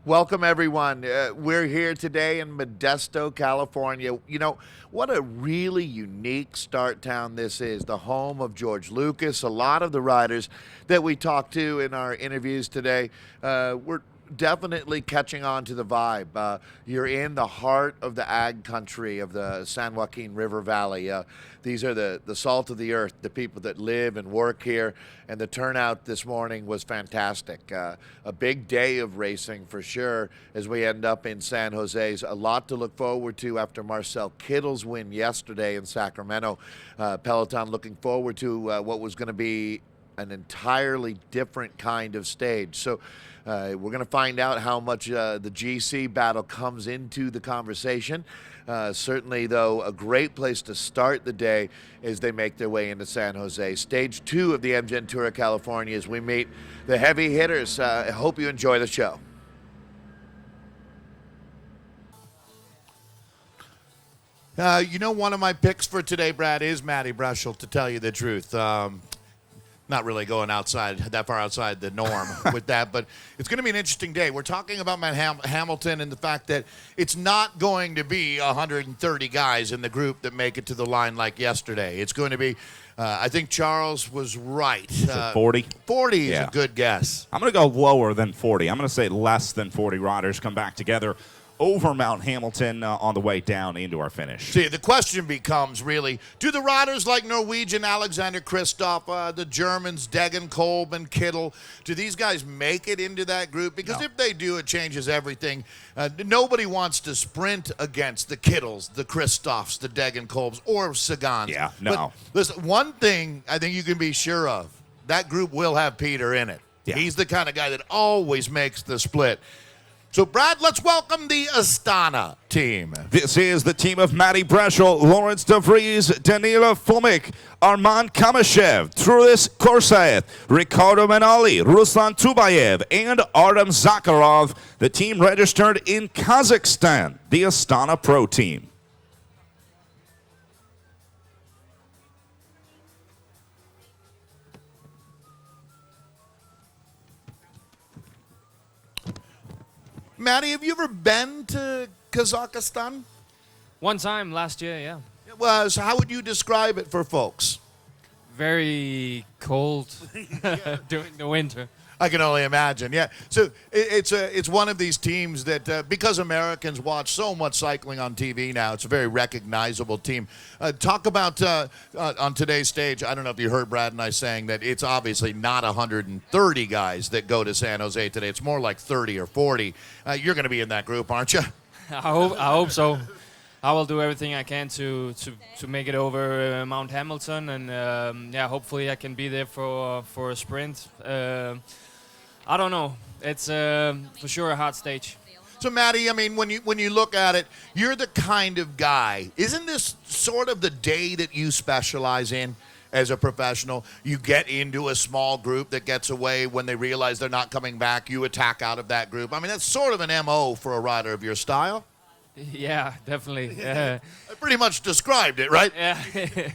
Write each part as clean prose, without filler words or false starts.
Welcome, everyone. We're here today in Modesto, California. You know, what a really unique start town this is, the home of George Lucas. A lot of the riders that we talked to in our interviews today were definitely catching on to the vibe. You're in the heart of the ag country of the San Joaquin River Valley. These are the salt of the earth, the people that live and work here, and the turnout this morning was fantastic. A big day of racing for sure as we end up in San Jose's. A lot to look forward to after Marcel Kittle's win yesterday in Sacramento. Peloton looking forward to what was going to be an entirely different kind of stage. So we're going to find out how much the GC battle comes into the conversation. Certainly, though, a great place to start the day as they make their way into San Jose. Stage 2 of the Amgen Tour of California as we meet the heavy hitters. I hope you enjoy the show. You know, one of my picks for today, Brad, is Matty Brushel, to tell you the truth. Not really going outside, that far outside the norm with that, but it's going to be an interesting day. We're talking about Matt Hamilton and the fact that it's not going to be 130 guys in the group that make it to the line like yesterday. It's going to be, I think Charles was right. 40? 40 is a good guess. I'm going to go lower than 40. I'm going to say less than 40 riders come back together over Mount Hamilton on the way down into our finish. See, the question becomes really, do the riders like Norwegian Alexander Kristoff, the Germans Degen, Kolb, and Kittel, do these guys make it into that group? Because if they do, it changes everything. Nobody wants to sprint against the Kittels, the Kristoffs, the Degen, Kolbs, or Sagans. Yeah, no. But listen, one thing I think you can be sure of, that group will have Peter in it. Yeah. He's the kind of guy that always makes the split. So, Brad, let's welcome the Astana team. This is the team of Matty Brushel, Lawrence De Vries, Danila Fomik, Armand Kamashev, Trulis Korsaev, Ricardo Menali, Ruslan Tubayev, and Artem Zakharov. The team registered in Kazakhstan, the Astana Pro Team. Matty, have you ever been to Kazakhstan? One time last year, yeah. So how would you describe it for folks? Very cold during the winter. I can only imagine, yeah. So it's one of these teams that, because Americans watch so much cycling on TV now, it's a very recognizable team. Talk about, on today's stage, I don't know if you heard Brad and I saying that it's obviously not 130 guys that go to San Jose today. It's more like 30 or 40. You're going to be in that group, aren't you? I hope so. I will do everything I can to make it over Mount Hamilton, and yeah, hopefully I can be there for a sprint. I don't know. It's for sure a hard stage. So, Matty, I mean, when you look at it, you're the kind of guy. Isn't this sort of the day that you specialize in as a professional? You get into a small group that gets away when they realize they're not coming back. You attack out of that group. I mean, that's sort of an MO for a rider of your style. Yeah, definitely. I pretty much described it, right? Yeah.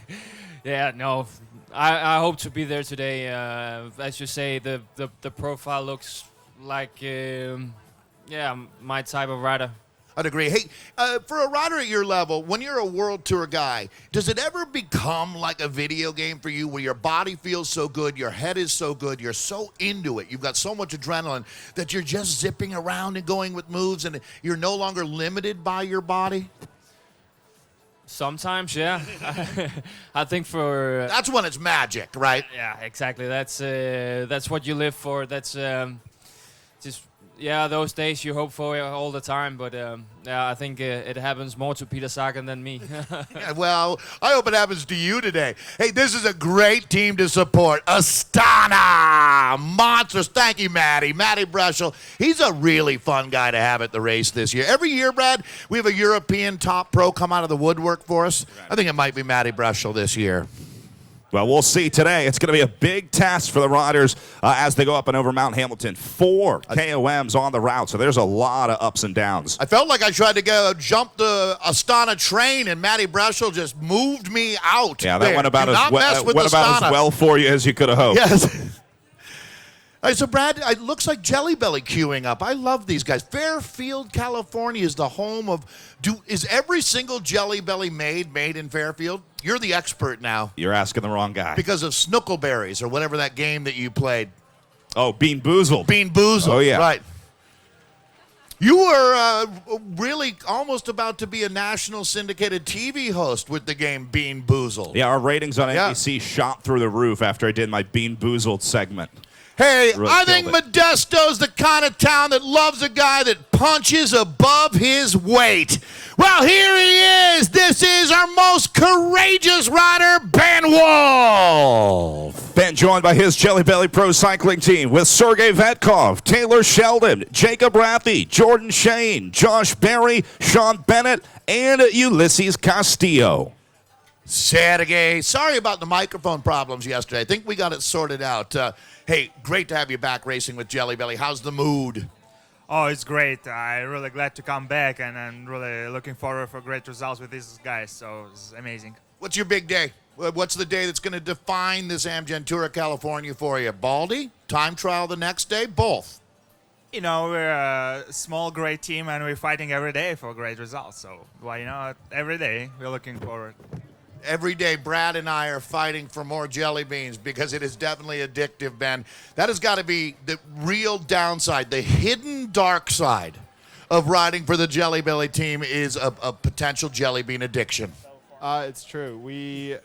Yeah, no. I hope to be there today. As you say, the profile looks like, yeah, my type of rider. I'd agree. Hey, for a rider at your level, when you're a World Tour guy, does it ever become like a video game for you where your body feels so good, your head is so good, you're so into it, you've got so much adrenaline that you're just zipping around and going with moves and you're no longer limited by your body? Sometimes, yeah. I think for... that's when it's magic, right? Yeah, exactly. That's what you live for. That's just... yeah, those days you hope for all the time, but yeah, I think it happens more to Peter Sagan than me. Yeah, well, I hope it happens to you today. Hey, this is a great team to support. Astana! Monsters. Thank you, Matty. Matty Brushel. He's a really fun guy to have at the race this year. Every year, Brad, we have a European top pro come out of the woodwork for us. I think it might be Matty Brushel this year. Well, we'll see today. It's going to be a big test for the riders as they go up and over Mount Hamilton. 4 KOMs on the route, so there's a lot of ups and downs. I felt like I tried to jump the Astana train, and Matty Brushel just moved me out. Yeah, that went about as well for you as you could have hoped. Yes. All right, so Brad, it looks like Jelly Belly queuing up. I love these guys. Fairfield, California is the home of. Is every single Jelly Belly made in Fairfield? You're the expert now. You're asking the wrong guy. Because of Snookleberries or whatever that game that you played. Oh, Bean Boozled. Bean Boozled. Oh, yeah. Right. You were really almost about to be a national syndicated TV host with the game Bean Boozled. Yeah, our ratings on NBC shot through the roof after I did my Bean Boozled segment. Hey, Really I think Modesto's the kind of town that loves a guy that punches above his weight. Well, here he is. This is our most courageous rider, Ben Wolf. Ben joined by his Jelly Belly Pro Cycling team with Sergey Vetkov, Taylor Sheldon, Jacob Rathie, Jordan Shane, Josh Berry, Sean Bennett, and Ulysses Castillo. Sergey, sorry about the microphone problems yesterday. I think we got it sorted out. Hey, great to have you back racing with Jelly Belly. How's the mood? Oh, it's great. I'm really glad to come back, and I'm really looking forward for great results with these guys, so it's amazing. What's your big day? What's the day that's going to define this Amgen Tour of California for you? Baldy? Time trial the next day? Both? You know, we're a small, great team, and we're fighting every day for great results, so why not? Every day, we're looking forward. Every day, Brad and I are fighting for more jelly beans because it is definitely addictive, Ben. That has got to be the real downside. The hidden dark side of riding for the Jelly Belly team is a potential jelly bean addiction. It's true. We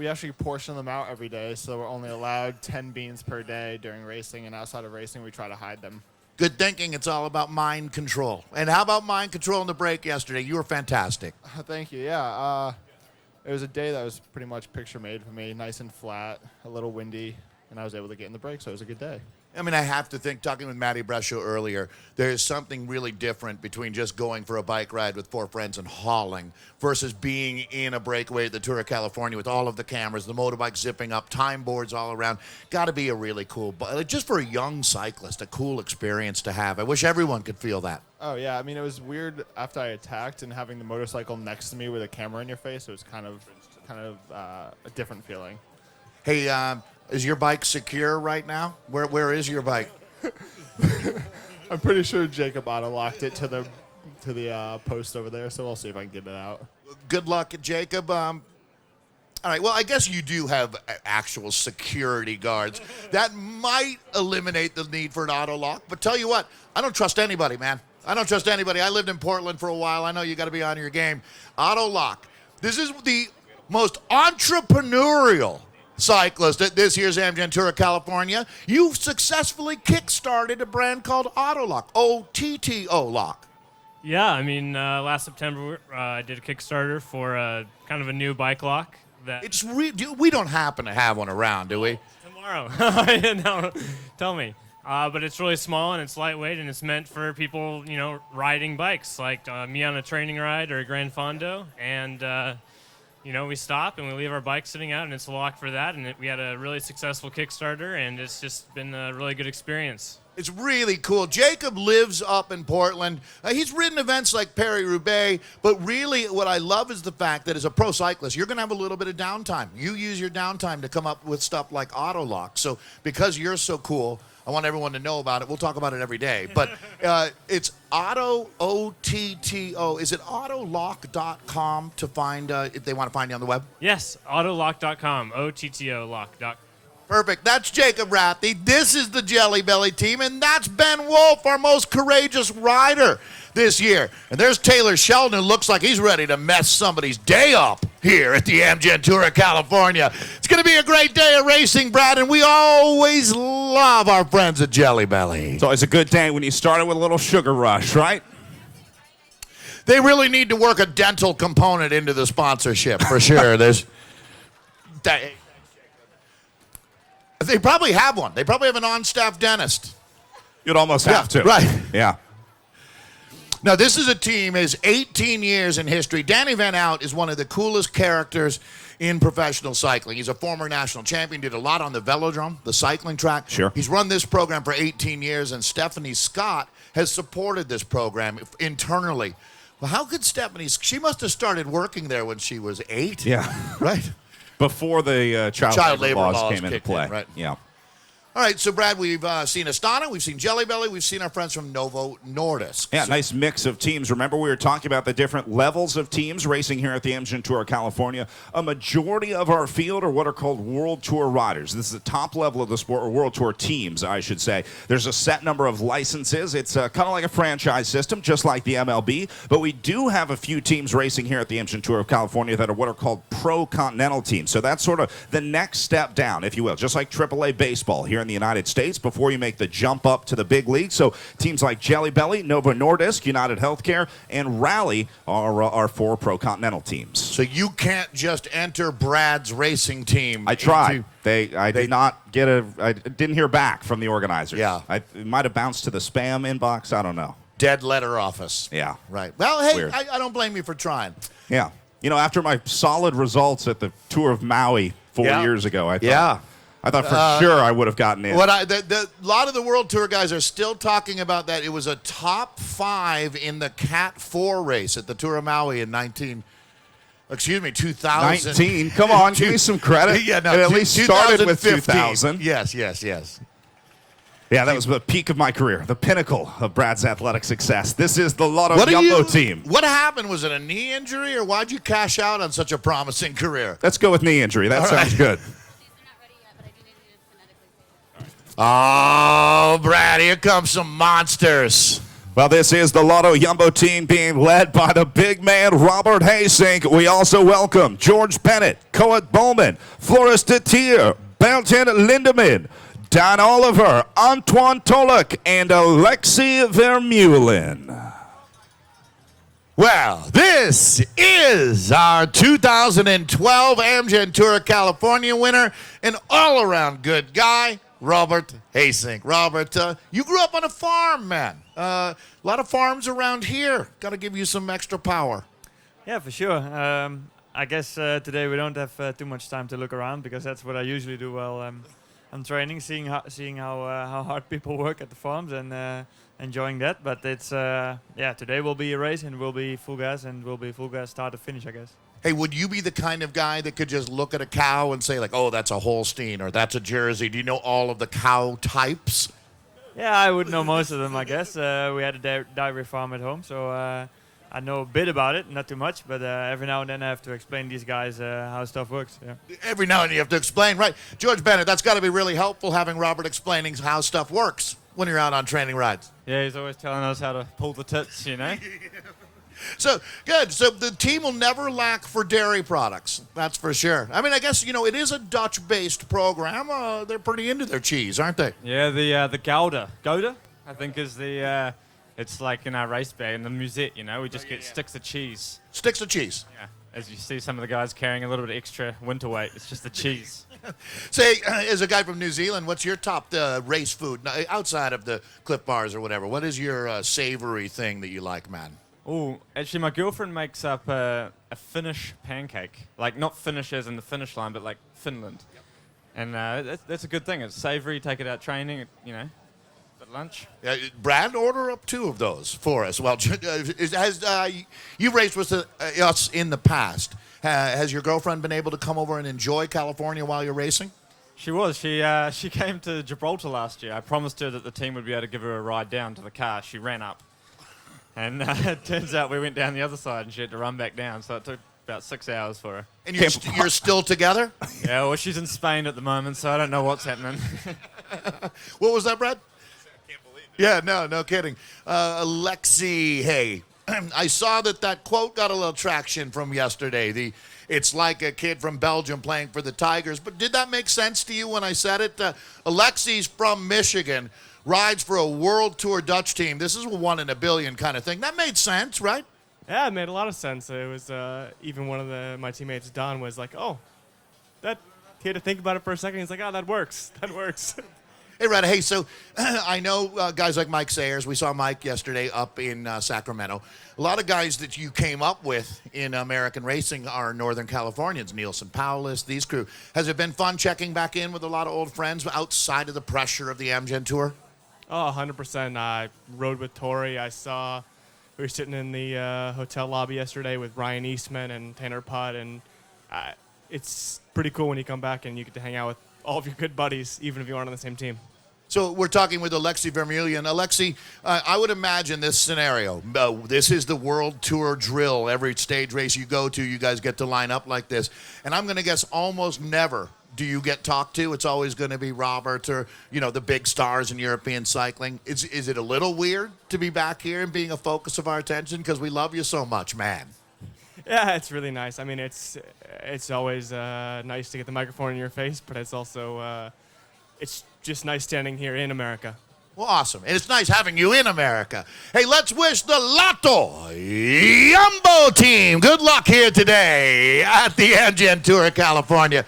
actually portion them out every day, so we're only allowed 10 beans per day during racing, and outside of racing, we try to hide them. Good thinking. It's all about mind control. And how about mind control in the break yesterday? You were fantastic. Thank you. Yeah. It was a day that was pretty much picture-made for me, nice and flat, a little windy, and I was able to get in the break, so it was a good day. I mean, I have to think, talking with Matty Brescia earlier, there's something really different between just going for a bike ride with four friends and hauling versus being in a breakaway at the Tour of California with all of the cameras, the motorbike zipping up, time boards all around. Got to be a really cool, just for a young cyclist, a cool experience to have. I wish everyone could feel that. Oh, yeah. I mean, it was weird after I attacked and having the motorcycle next to me with a camera in your face. It was kind of a different feeling. Hey, is your bike secure right now? Where is your bike? I'm pretty sure Jacob auto-locked it to the post over there, so we'll see if I can get it out. Good luck, Jacob. All right, well, I guess you do have actual security guards. That might eliminate the need for an auto lock, but tell you what, I don't trust anybody, man. I don't trust anybody. I lived in Portland for a while. I know you got to be on your game. Auto lock. This is the most entrepreneurial cyclist at this year's Amgen Tour of California. You've successfully kick-started a brand called Autolock, O-T-T-O Lock. Yeah, I mean, last September I did a Kickstarter for kind of a new bike lock. We don't happen to have one around, do we? Tomorrow. No, tell me. But it's really small and it's lightweight and it's meant for people, riding bikes, like me on a training ride or a Gran Fondo. And we stop and we leave our bike sitting out, and it's a lock for that. And we had a really successful Kickstarter, and it's just been a really good experience. It's really cool. Jacob lives up in Portland. He's ridden events like Paris-Roubaix, but really what I love is the fact that as a pro cyclist, you're going to have a little bit of downtime. You use your downtime to come up with stuff like Autolock. So because you're so cool, I want everyone to know about it. We'll talk about it every day. But it's Auto, O-T-T-O. Is it autolock.com to find, if they want to find you on the web? Yes, autolock.com, O-T-T-O lock.com. Perfect. That's Jacob Rathie. This is the Jelly Belly team, and that's Ben Wolf, our most courageous rider this year. And there's Taylor Sheldon, who looks like he's ready to mess somebody's day up here at the Amgen Tour of California. It's going to be a great day of racing, Brad, and we always love our friends at Jelly Belly. It's always a good day when you started with a little sugar rush, right? They really need to work a dental component into the sponsorship, for sure. They probably have one. They probably have an on-staff dentist. You'd almost have to. Right. Yeah. Now, this is a team that is 18 years in history. Danny Van Out is one of the coolest characters in professional cycling. He's a former national champion, did a lot on the velodrome, the cycling track. Sure. He's run this program for 18 years, and Stephanie Scott has supported this program internally. Well, how could Stephanie, she must have started working there when she was 8. Yeah. Right? Before the child labor laws came into play. Right. Yeah. All right, so Brad, we've seen Astana, we've seen Jelly Belly, we've seen our friends from NovoNordisk. Yeah, nice mix of teams. Remember, we were talking about the different levels of teams racing here at the Amgen Tour of California. A majority of our field are what are called World Tour riders. This is the top level of the sport, or World Tour teams, I should say. There's a set number of licenses. It's kind of like a franchise system, just like the MLB. But we do have a few teams racing here at the Amgen Tour of California that are what are called Pro Continental teams. So that's sort of the next step down, if you will, just like AAA baseball here in the United States before you make the jump up to the big league. So teams like Jelly Belly, NovoNordisk, United Healthcare, and Rally are 4 Pro Continental teams. So you can't just enter Brad's racing team. I tried. I didn't hear back from the organizers. Yeah. It might have bounced to the spam inbox. I don't know. Dead letter office. Yeah. Right. Well, hey, Weird. I don't blame you for trying. Yeah. You know, after my solid results at the Tour of Maui 4 years ago, I thought for sure I would have gotten in. A lot of the World Tour guys are still talking about that. It was a top 5 in the Cat 4 race at the Tour of Maui in 2000. 19. Come on, give me some credit. Yeah, no, it at least started with 2000. Yes. Yeah, that was the peak of my career, the pinnacle of Brad's athletic success. This is the Lotto Jumbo team. What happened? Was it a knee injury, or why'd you cash out on such a promising career? Let's go with knee injury. That sounds good. Oh, Brad, here comes some monsters. Well, this is the Lotto Jumbo team being led by the big man, Robert Haysink. We also welcome George Bennett, Coet Bowman, Floris de Tier, Belton Lindemann, Dan Oliver, Antoine Tolek, and Alexei Vermeulen. Well, this is our 2012 Amgen Tour of California winner, an all-around good guy, Robert Haysink. Robert, you grew up on a farm, man. A lot of farms around here. Got to give you some extra power. Yeah, for sure. I guess today we don't have too much time to look around, because that's what I usually do while I'm training, seeing how hard people work at the farms and enjoying that. But it's today will be a race, and we'll be full gas, and we'll be full gas start to finish, I guess. Hey, would you be the kind of guy that could just look at a cow and say, like, oh, that's a Holstein or that's a Jersey? Do you know all of the cow types? Yeah, I would know most of them, I guess. We had a dairy farm at home, so I know a bit about it, not too much, but every now and then I have to explain these guys how stuff works. Yeah. Every now and then you have to explain, right? George Bennett, that's got to be really helpful, having Robert explaining how stuff works when you're out on training rides. Yeah, he's always telling us how to pull the tits, you know. So, good. So the team will never lack for dairy products. That's for sure. I mean, I guess, it is a Dutch-based program. They're pretty into their cheese, aren't they? Yeah, the Gouda, I think is the, it's like in our race bag, in the musette, we just get sticks of cheese. Sticks of cheese. Yeah, as you see some of the guys carrying a little bit extra winter weight, it's just the cheese. Say, as a guy from New Zealand, what's your top race food, outside of the Cliff Bars or whatever? What is your savory thing that you like, man? Oh, actually, my girlfriend makes up a Finnish pancake. Like, not Finnish as in the finish line, but like Finland. Yep. And that's a good thing. It's savory, take it out training, at lunch. Brad, order up 2 of those for us. Well, you've raced with us in the past. Has your girlfriend been able to come over and enjoy California while you're racing? She was. She came to Gibraltar last year. I promised her that the team would be able to give her a ride down to the car. She ran up. And it turns out we went down the other side and she had to run back down. So it took about 6 hours for her. And you're still together? Yeah, well, she's in Spain at the moment, so I don't know what's happening. What was that, Brad? I can't believe it. Yeah, no kidding. Alexei, hey, I saw that quote got a little traction from yesterday. It's like a kid from Belgium playing for the Tigers. But did that make sense to you when I said it? Alexei's from Michigan. Rides for a World Tour Dutch team. This is a 1 in a billion kind of thing. That made sense, right? Yeah, it made a lot of sense. It was even one of my teammates, Don, was like, "Oh, that." He had to think about it for a second. He's like, "Oh, that works. That works." Hey, Red. Hey, so I know guys like Mike Sayers. We saw Mike yesterday up in Sacramento. A lot of guys that you came up with in American racing are Northern Californians. Nielsen Powless, these crew. Has it been fun checking back in with a lot of old friends outside of the pressure of the Amgen Tour? Oh, 100%. I rode with Tori. We were sitting in the hotel lobby yesterday with Ryan Eastman and Tanner Putt, and it's pretty cool when you come back and you get to hang out with all of your good buddies, even if you aren't on the same team. So we're talking with Alexei Vermeulen. Alexei, I would imagine this scenario. This is the World Tour drill. Every stage race you go to, you guys get to line up like this. And I'm going to guess almost never do you get talked to. It's always going to be Robert or, the big stars in European cycling. Is it a little weird to be back here and being a focus of our attention? Because we love you so much, man. Yeah, it's really nice. I mean, it's always nice to get the microphone in your face, but it's also it's just nice standing here in America. Well, awesome. And it's nice having you in America. Hey, let's wish the Lotto Jumbo team good luck here today at the Amgen Tour California.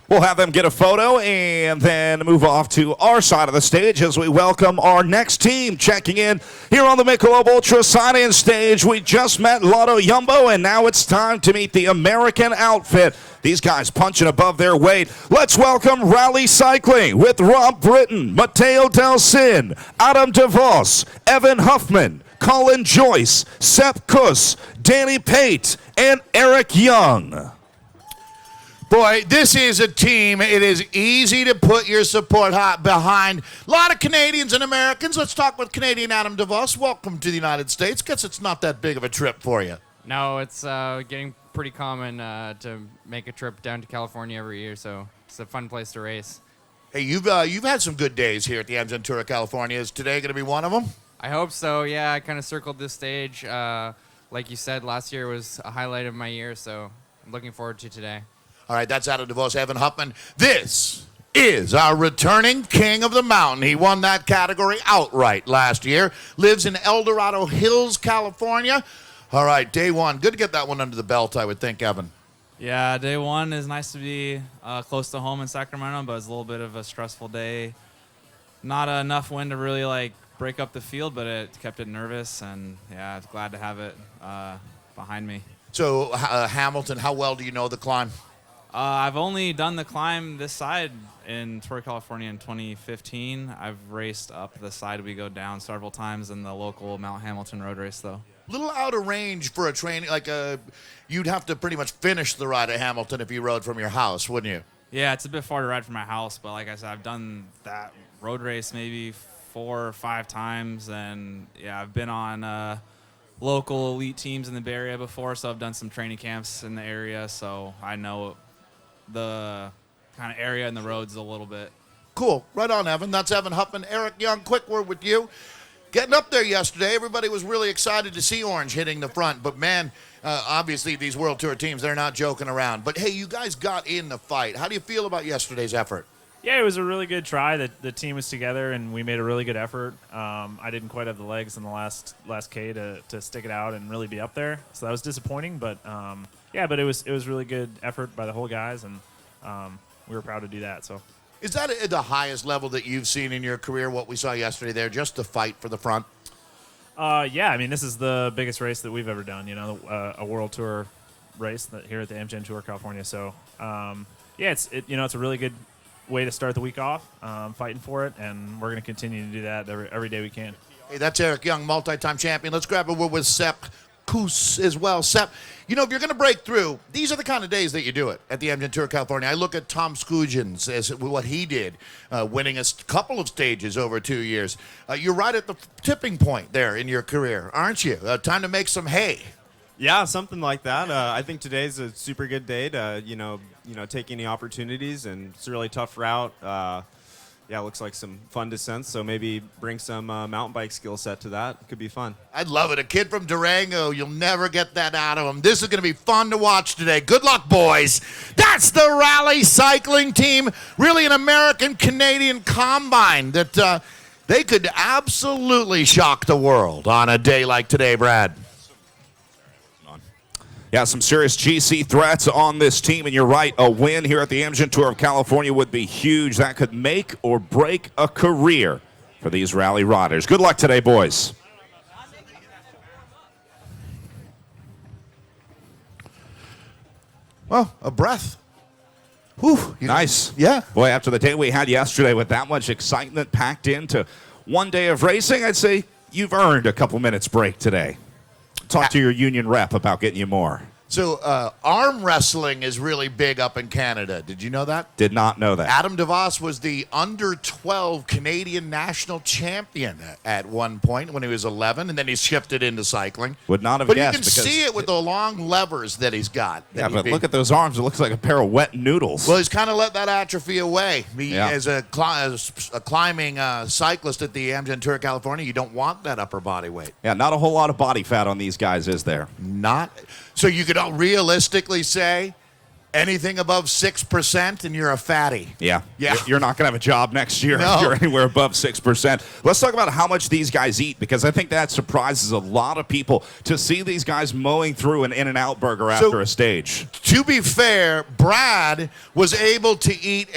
We'll have them get a photo and then move off to our side of the stage as we welcome our next team checking in here on the Michelob Ultra sign-in stage. We just met Lotto Jumbo, and now it's time to meet the American outfit. These guys punching above their weight. Let's welcome Rally Cycling with Rob Britton, Matteo Del Sin, Adam DeVos, Evan Huffman, Colin Joyce, Seth Kuss, Danny Pate, and Eric Young. Boy, this is a team. It is easy to put your support behind. A lot of Canadians and Americans. Let's talk with Canadian Adam DeVos. Welcome to the United States. Guess it's not that big of a trip for you. No, it's getting pretty common to make a trip down to California every year, so it's a fun place to race. Hey, you've had some good days here at the Amgen Tour of California. Is today going to be one of them? I hope so. Yeah, I kind of circled this stage. Like you said, last year was a highlight of my year, so I'm looking forward to today. All right, that's Adam DeVos, Evan Huffman. This is our returning king of the mountain. He won that category outright last year. Lives in El Dorado Hills, California. All right, day one. Good to get that one under the belt, I would think, Evan. Yeah, day one is nice to be close to home in Sacramento, but it's a little bit of a stressful day. Not enough wind to really break up the field, but it kept it nervous, and yeah, I'm glad to have it behind me. So Hamilton, how well do you know the climb? I've only done the climb this side in Tour California in 2015. I've raced up the side we go down several times in the local Mount Hamilton road race, though. A little out of range for a training, you'd have to pretty much finish the ride at Hamilton if you rode from your house, wouldn't you? Yeah, it's a bit far to ride from my house, but like I said, I've done that road race maybe 4 or 5 times, and yeah, I've been on local elite teams in the Bay Area before, so I've done some training camps in the area, so I know the kind of area and the roads a little bit. Cool. Right on, Evan. That's Evan Huffman. Eric Young, quick word with you. Getting up there yesterday, everybody was really excited to see Orange hitting the front. But, man, obviously these World Tour teams, they're not joking around. But, hey, you guys got in the fight. How do you feel about yesterday's effort? Yeah, it was a really good try. The team was together, and we made a really good effort. I didn't quite have the legs in the last K to stick it out and really be up there. So that was disappointing. But, but it was really good effort by the whole guys, and we were proud to do that. So, is that at the highest level that you've seen in your career, what we saw yesterday there, just to fight for the front? Yeah, I mean, this is the biggest race that we've ever done, a World Tour race here at the Amgen Tour California. So, it's a really good way to start the week off, fighting for it, and we're going to continue to do that every day we can. Hey, that's Eric Young, multi-time champion. Let's grab a word with Sepp Kuss as well. Sepp, if you're going to break through, these are the kind of days that you do it at the Amgen Tour California. I look at Tom Skujins as what he did, winning a couple of stages over 2 years. You're right at the tipping point there in your career, aren't you? Time to make some hay. Yeah, something like that. I think today's a super good day to, take any opportunities, and it's a really tough route. It looks like some fun descents, so maybe bring some mountain bike skill set to that. Could be fun. I'd love it. A kid from Durango, you'll never get that out of him. This is going to be fun to watch today. Good luck, boys. That's the Rally Cycling Team. Really an American-Canadian combine that they could absolutely shock the world on a day like today, Brad. Yeah, some serious GC threats on this team, and you're right, a win here at the Amgen Tour of California would be huge. That could make or break a career for these rally riders. Good luck today, boys. Well, a breath. Whew, nice. Yeah. Boy, after the day we had yesterday with that much excitement packed into one day of racing, I'd say you've earned a couple minutes break today. Talk to your union rep about getting you more. So arm wrestling is really big up in Canada. Did you know that? Did not know that. Adam DeVos was the under 12 Canadian national champion at one point when he was 11, and then he shifted into cycling. Would not have But guessed. you can because- see it with the long levers that he's got. Yeah, but look at those arms. It looks like a pair of wet noodles. Well, he's kind of let that atrophy away. Yeah. As a climbing cyclist at the Amgen Tour of California, you don't want that upper body weight. Yeah, not a whole lot of body fat on these guys, is there? Not. So you could realistically say anything above 6% and you're a fatty. Yeah. Yeah. You're not going to have a job next year No. if you're anywhere above 6%. Let's talk about how much these guys eat, because I think that surprises a lot of people to see these guys mowing through an In-N-Out burger after a stage. To be fair, Brad was able to eat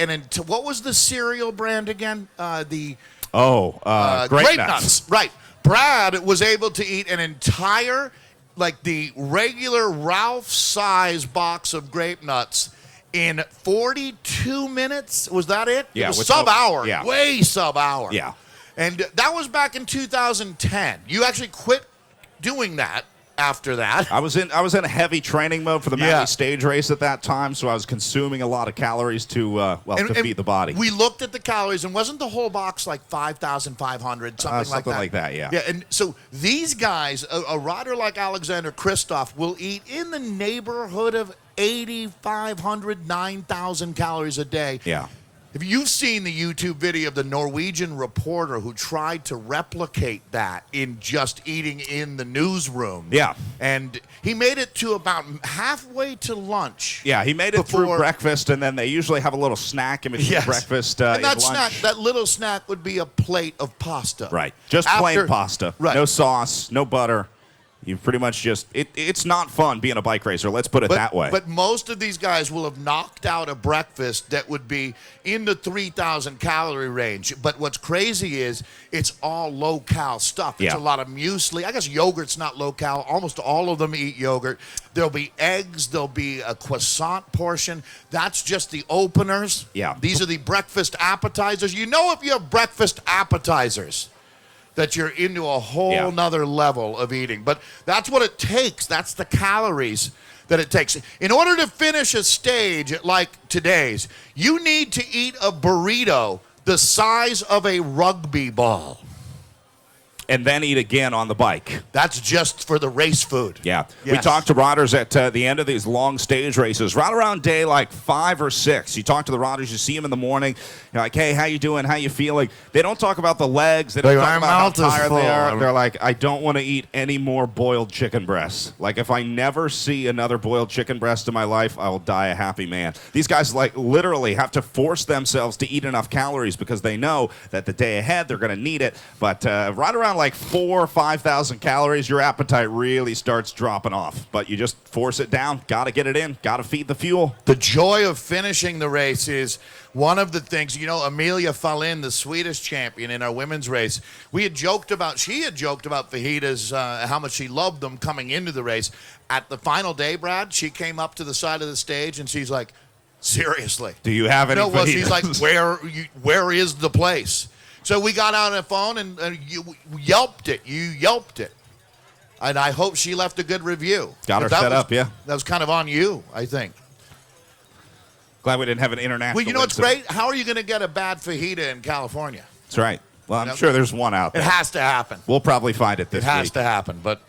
what was the cereal brand again? Grape Grape Nuts. Right. Brad was able to eat an entire, like the regular Ralph size box of grape nuts in 42 minutes. Was that it? Yeah, It was with sub-hour. yeah. Way sub-hour. Yeah. And that was back in 2010. You actually quit doing that after that. I was in heavy training mode for the Yeah. Mali stage race at that time, so I was consuming a lot of calories to feed the body. We looked at the calories, and wasn't the whole box like 5,500, something like that? Yeah. Yeah, and so these guys, a rider like Alexander Kristoff, will eat in the neighborhood of 8,500, 9,000 calories a day. Yeah. If you've seen the YouTube video of the Norwegian reporter who tried to replicate that in just eating in the newsroom. Yeah. And he made it to about halfway to lunch. Yeah, he made it through breakfast, and then they usually have a little snack in between Yes. breakfast and and that lunch. that little snack would be a plate of pasta. Right. Just plain pasta. Right. No sauce, no butter. You pretty much just it's not fun being a bike racer. Let's put it that way. But most of these guys will have knocked out a breakfast that would be in the 3,000 calorie range. But what's crazy is it's all low-cal stuff. It's Yeah. a lot of muesli. I guess yogurt's not low-cal. Almost all of them eat yogurt. There'll be eggs. There'll be a croissant portion. That's just the openers. Yeah. These are the breakfast appetizers. You know if you have breakfast appetizers, that you're into a whole nother level of eating. But that's what it takes. That's the calories that it takes. In order to finish a stage like today's, you need to eat a burrito the size of a rugby ball. And then eat again on the bike. That's just for the race food. Yeah. Yes. We talked to riders at the end of these long stage races, right around day like 5 or 6. You talk to the riders, you see them in the morning. You're like, hey, how you doing? How you feeling? They don't talk about the legs. They don't talk about how tired they are. They're like, I don't want to eat any more boiled chicken breasts. Like, if I never see another boiled chicken breast in my life, I will die a happy man. These guys, like, literally have to force themselves to eat enough calories because they know that the day ahead they're going to need it. But right around like 4,000 or 5,000 calories, your appetite really starts dropping off. But you just force it down. Got to get it in. Got to feed the fuel. The joy of finishing the race is one of the things, you know, Amelia Fallin, the Swedish champion in our women's race, she had joked about fajitas, how much she loved them coming into the race. At the final day, Brad, she came up to the side of the stage and she's like, seriously. Do you have any fajitas? She's like, where is the place? So we got on the phone and you yelped it. You yelped it. And I hope she left a good review. Got her set up, yeah. That was kind of on you, I think. Glad we didn't have an international. Well, you know what's incident. great? How are you going to get a bad fajita in California? That's right. Well, I'm sure there's one out there. It has to happen. We'll probably find it this It has week. to happen. But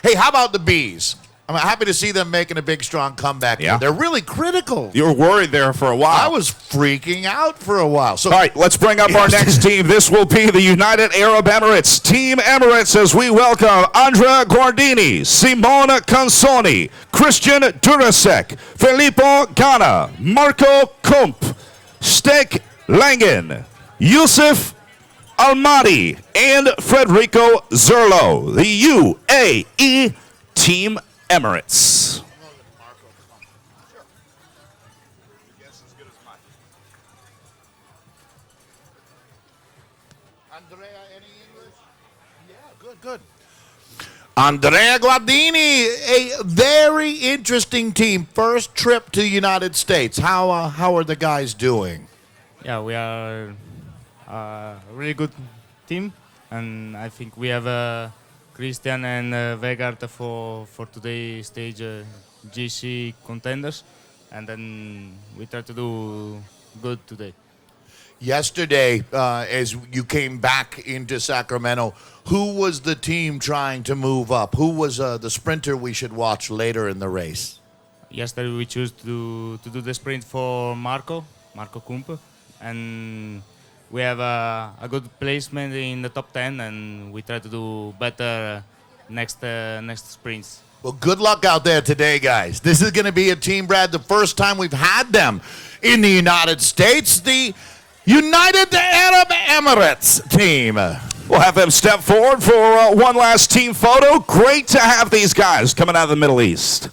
hey, how about the bees? I'm happy to see them making a big, strong comeback. Yeah. They're really critical. You were worried there for a while. I was freaking out for a while. So, all right, let's bring up our next team. This will be the United Arab Emirates. Team Emirates, as we welcome Andrea Guardini, Simone Canzoni, Christian Durasek, Filippo Gana, Marco Kump, Stek Langen, Yusuf Almadi, and Federico Zerlo, the UAE Team Emirates. Andrea, any English? Yeah, good. Andrea Guardini, a very interesting team. First trip to the United States. How are the guys doing? Yeah, we are a really good team, and I think we have a Christian and Vegard for today's stage GC contenders, and then we try to do good today. Yesterday, as you came back into Sacramento, who was the team trying to move up? Who was the sprinter we should watch later in the race? Yesterday we chose to do the sprint for Marco Kumpe, and we have a good placement in the top 10, and we try to do better next sprints. Well, good luck out there today, guys. This is going to be a team, Brad, the first time we've had them in the United States, the United Arab Emirates team. We'll have them step forward for one last team photo. Great to have these guys coming out of the Middle East.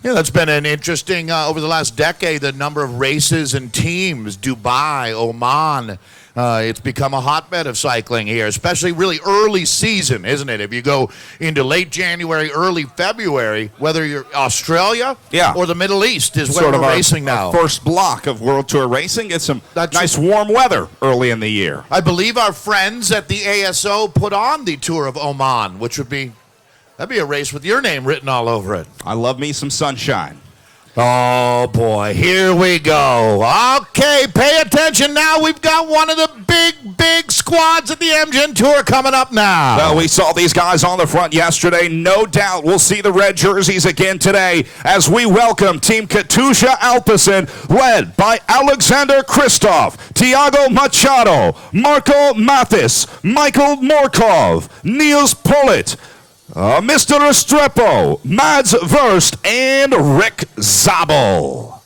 Yeah, that's been an interesting, over the last decade, the number of races and teams, Dubai, Oman. It's become a hotbed of cycling here, especially really early season, isn't it? If you go into late January, early February, whether you're Australia or the Middle East is where we're racing now. Our first block of World Tour racing. Get some nice warm weather early in the year. I believe our friends at the ASO put on the Tour of Oman, which would be... That'd be a race with your name written all over it. I love me some sunshine. Oh, boy. Here we go. Okay, pay attention now. We've got one of the big squads at the Amgen Tour coming up now. Well, we saw these guys on the front yesterday. No doubt we'll see the red jerseys again today as we welcome Team Katusha Alpecin, led by Alexander Kristoff, Tiago Machado, Marco Mathis, Michael Morkov, Niels Pollitt, Mr. Restrepo, Mads Verst, and Rick Zabel.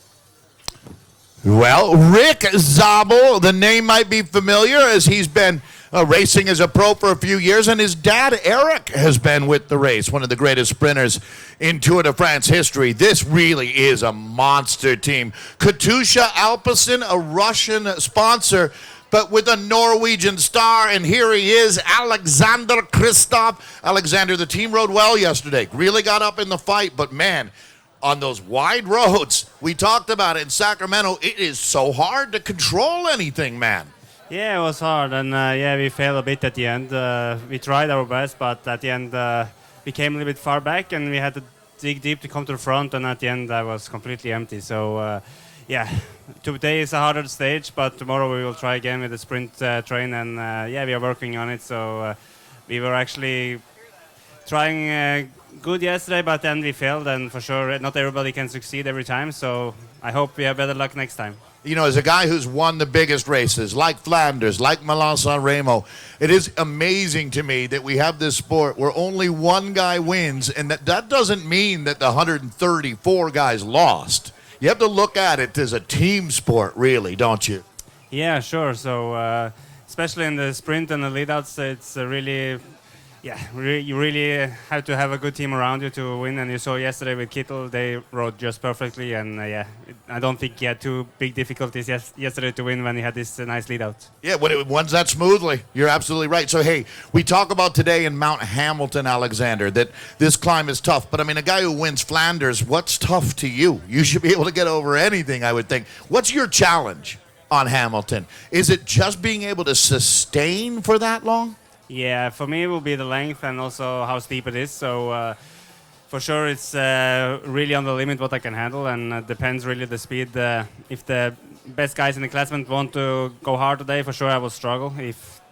Well, Rick Zabel, the name might be familiar as he's been racing as a pro for a few years, and his dad, Eric, has been with the race, one of the greatest sprinters in Tour de France history. This really is a monster team. Katusha Alpecin, a Russian sponsor, but with a Norwegian star, and here he is, Alexander Kristoff. Alexander, the team rode well yesterday, really got up in the fight, but man, on those wide roads, we talked about it in Sacramento, it is so hard to control anything, man. Yeah, it was hard, and we failed a bit at the end. We tried our best, but at the end, we came a little bit far back, and we had to dig deep to come to the front, and at the end, I was completely empty, so... today is a harder stage, but tomorrow we will try again with the sprint train, and we are working on it. So we were actually trying good yesterday, but then we failed, and for sure not everybody can succeed every time. So I hope we have better luck next time. You know, as a guy who's won the biggest races, like Flanders, like Milan-San Remo, it is amazing to me that we have this sport where only one guy wins, and that doesn't mean that the 134 guys lost. You have to look at it as a team sport, really, don't you? Yeah, sure. So, especially in the sprint and the lead-outs, it's really, you really have to have a good team around you to win. And you saw yesterday with Kittel, they rode just perfectly. And I don't think he had too big difficulties yesterday to win when he had this nice lead-out. Yeah, when it runs that smoothly, you're absolutely right. So, hey, we talk about today in Mount Hamilton, Alexander, that this climb is tough. But, I mean, a guy who wins Flanders, what's tough to you? You should be able to get over anything, I would think. What's your challenge on Hamilton? Is it just being able to sustain for that long? Yeah, for me it will be the length and also how steep it is. So for sure it's really on the limit what I can handle, and depends really the speed. If the best guys in the classment want to go hard today, for sure I will struggle.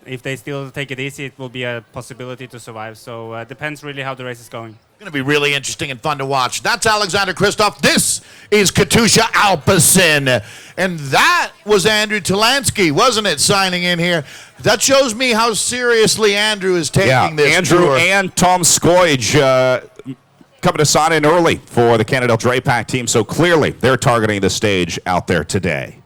If they still take it easy, it will be a possibility to survive. So depends really how the race is going. Going to be really interesting and fun to watch. That's Alexander Kristoff. This is Katusha Alpecin. And that was Andrew Talansky, wasn't it, signing in here? That shows me how seriously Andrew is taking this Andrew tour. and Tom Skoij coming to sign in early for the Canada Drapac team, so clearly they're targeting the stage out there today.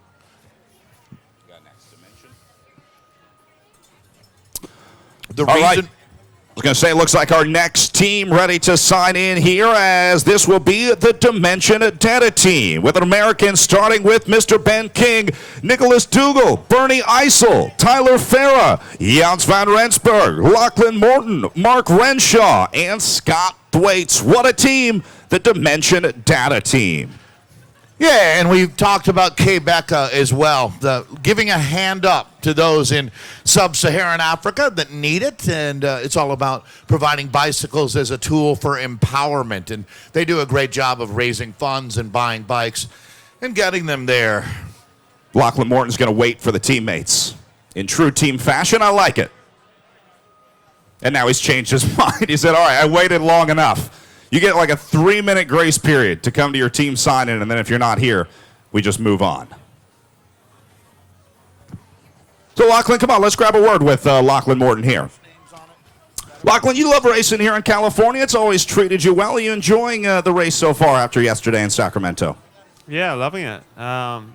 All right. I was going to say, it looks like our next team ready to sign in here, as this will be the Dimension Data team, with an American starting with Mr. Ben King, Nicholas Dougal, Bernie Eisel, Tyler Farah, Jans van Rensburg, Lachlan Morton, Mark Renshaw, and Scott Thwaites. What a team, the Dimension Data team. Yeah, and we've talked about Quebec as well, giving a hand up to those in sub-Saharan Africa that need it, and it's all about providing bicycles as a tool for empowerment, and they do a great job of raising funds and buying bikes and getting them there. Lachlan Morton's going to wait for the teammates. In true team fashion, I like it. And now he's changed his mind. He said, all right, I waited long enough. You get like a 3-minute grace period to come to your team sign-in, and then if you're not here, we just move on. So, Lachlan, come on, let's grab a word with Lachlan Morton here. Lachlan, you love racing here in California. It's always treated you well. Are you enjoying the race so far after yesterday in Sacramento? Yeah, loving it.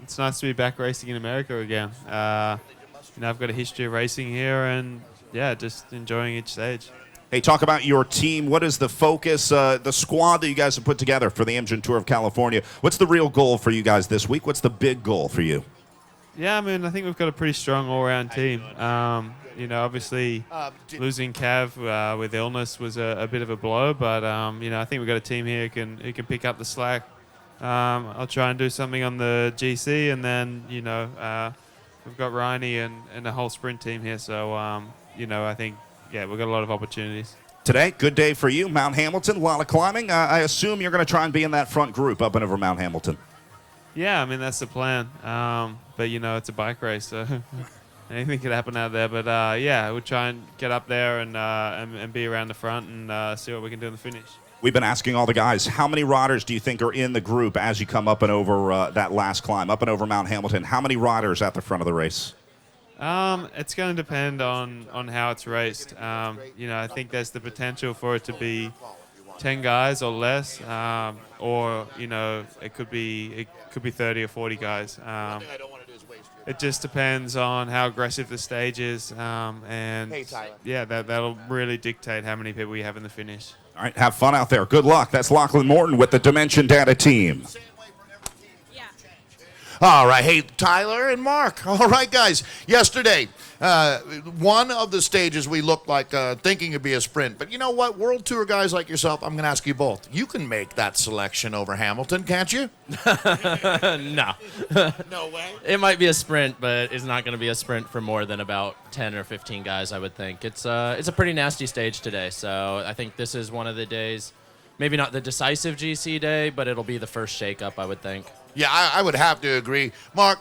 It's nice to be back racing in America again. I've got a history of racing here, and yeah, just enjoying each stage. Hey, talk about your team. What is the focus, the squad that you guys have put together for the Amgen Tour of California? What's the real goal for you guys this week? What's the big goal for you? Yeah, I mean, I think we've got a pretty strong all-round team. Obviously losing Cav with illness was a bit of a blow, but I think we've got a team here who can pick up the slack. I'll try and do something on the GC, and then we've got Riney and the whole sprint team here. So I think we've got a lot of opportunities. Today, good day for you. Mount Hamilton, a lot of climbing. I assume you're going to try and be in that front group up and over Mount Hamilton. Yeah, I mean, that's the plan. But, it's a bike race, so anything could happen out there. But, we'll try and get up there and be around the front and see what we can do in the finish. We've been asking all the guys, how many riders do you think are in the group as you come up and over that last climb, up and over Mount Hamilton? How many riders at the front of the race? It's going to depend on how it's raced. I think there's the potential for it to be 10 guys or less, or it could be 30 or 40 guys. It just depends on how aggressive the stage is, and that'll really dictate how many people we have in the finish. All right, have fun out there. Good luck. That's Lachlan Morton with the Dimension Data team. All right. Hey, Tyler and Mark. All right, guys. Yesterday, one of the stages we looked like thinking it'd be a sprint. But you know what? World Tour guys like yourself, I'm going to ask you both. You can make that selection over Hamilton, can't you? No. No way? It might be a sprint, but it's not going to be a sprint for more than about 10 or 15 guys, I would think. It's a pretty nasty stage today, so I think this is one of the days, maybe not the decisive GC day, but it'll be the first shakeup, I would think. Yeah, I would have to agree. Mark,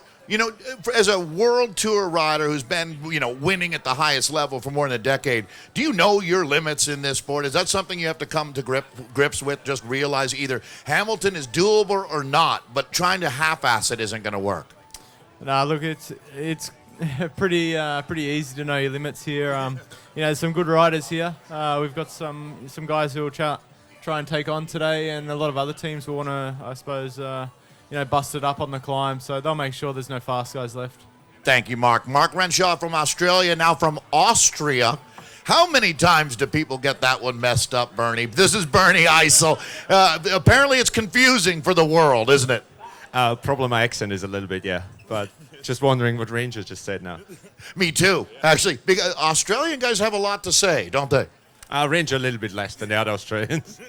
as a World Tour rider who's been, winning at the highest level for more than a decade, do you know your limits in this sport? Is that something you have to come to grips with, just realize either Hamilton is doable or not, but trying to half-ass it isn't going to work? No, look, it's pretty easy to know your limits here. Some good riders here. We've got some guys who will try and take on today, and a lot of other teams will want to, I suppose, bust it up on the climb. So they'll make sure there's no fast guys left. Thank you, Mark. Mark Renshaw from Australia, now from Austria. How many times do people get that one messed up, Bernie? This is Bernie Eisel. Apparently it's confusing for the world, isn't it? Probably my accent is a little bit, yeah. But just wondering what Ranger just said now. Me too, actually. Because Australian guys have a lot to say, don't they? Ranger a little bit less than the other Australians.